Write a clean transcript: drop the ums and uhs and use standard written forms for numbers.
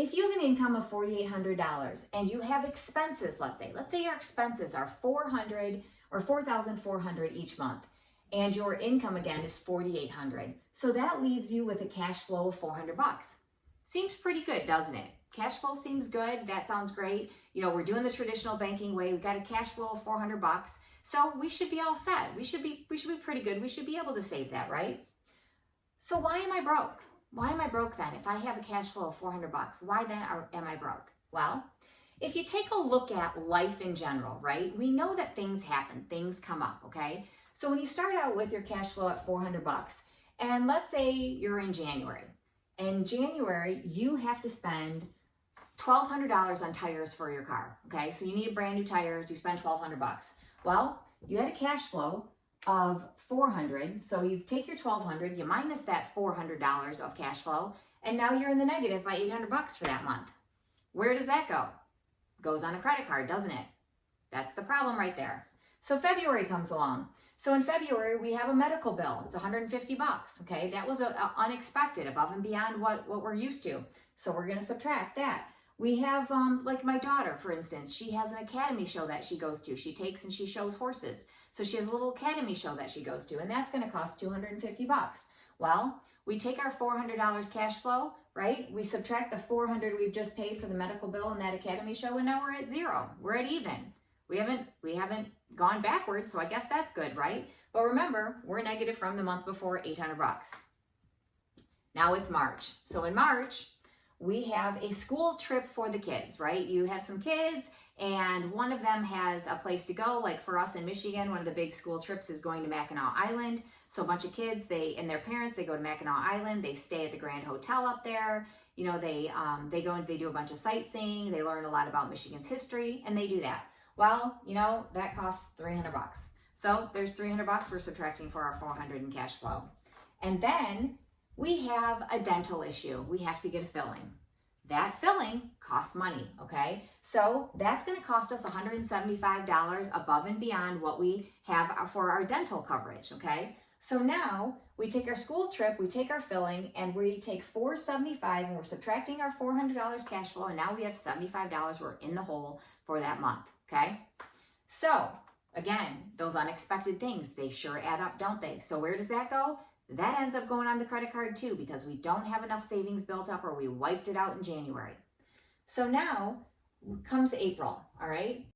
if you have an income of $4,800 and you have expenses, let's say your expenses are $400 or $4,400 each month, and your income again is $4,800. So that leaves you with a cash flow of $400. Seems pretty good, doesn't it? Cash flow seems good. That sounds great. You know, we're doing the traditional banking way. We've got a cash flow of $400. So we should be all set. We should be pretty good. We should be able to save that, right? So why am I broke? Why am I broke then? If I have a cash flow of $400, why then am I broke? Well, if you take a look at life in general, right? We know that things happen, things come up, okay? So when you start out with your cash flow at $400, and let's say you're in January. In January, you have to spend $1,200 on tires for your car, okay? So you need brand new tires, you spend $1,200. Well, you had a cash flow of $400, so you take your $1,200, you minus that $400 of cash flow, and now you're in the negative by $800 for that month. Where does that go? Goes on a credit card, doesn't it? That's the problem right there. So February comes along. So in February, we have a medical bill. It's $150, okay? That was unexpected, above and beyond what we're used to. So we're gonna subtract that. We have, like my daughter, for instance, she has an academy show that she goes to. She takes and she shows horses. So she has a little academy show that she goes to, and that's gonna cost $250. Well, we take our $400 cash flow, right? We subtract the $400 we've just paid for the medical bill and that academy show, and now we're at zero. We're at even. We haven't gone backwards, so I guess that's good, right? But remember, we're negative from the month before, $800. Now it's March. So in March, we have a school trip for the kids, right? You have some kids and one of them has a place to go. Like for us in Michigan, one of the big school trips is going to Mackinac Island. So a bunch of kids, and their parents, they go to Mackinac Island. They stay at the Grand Hotel up there. You know, they go and they do a bunch of sightseeing. They learn a lot about Michigan's history, and they do that. Well, you know, that costs $300. So there's $300 we're subtracting for our $400 in cash flow. And then we have a dental issue. We have to get a filling. That filling costs money, okay? So that's gonna cost us $175 above and beyond what we have for our dental coverage, okay? So now we take our school trip, we take our filling, and we take $475 and we're subtracting our $400 cash flow, and now we have $75 we're in the hole for that month, okay? So again, those unexpected things, they sure add up, don't they? So where does that go? That ends up going on the credit card too, because we don't have enough savings built up or we wiped it out in January. So now comes April, all right?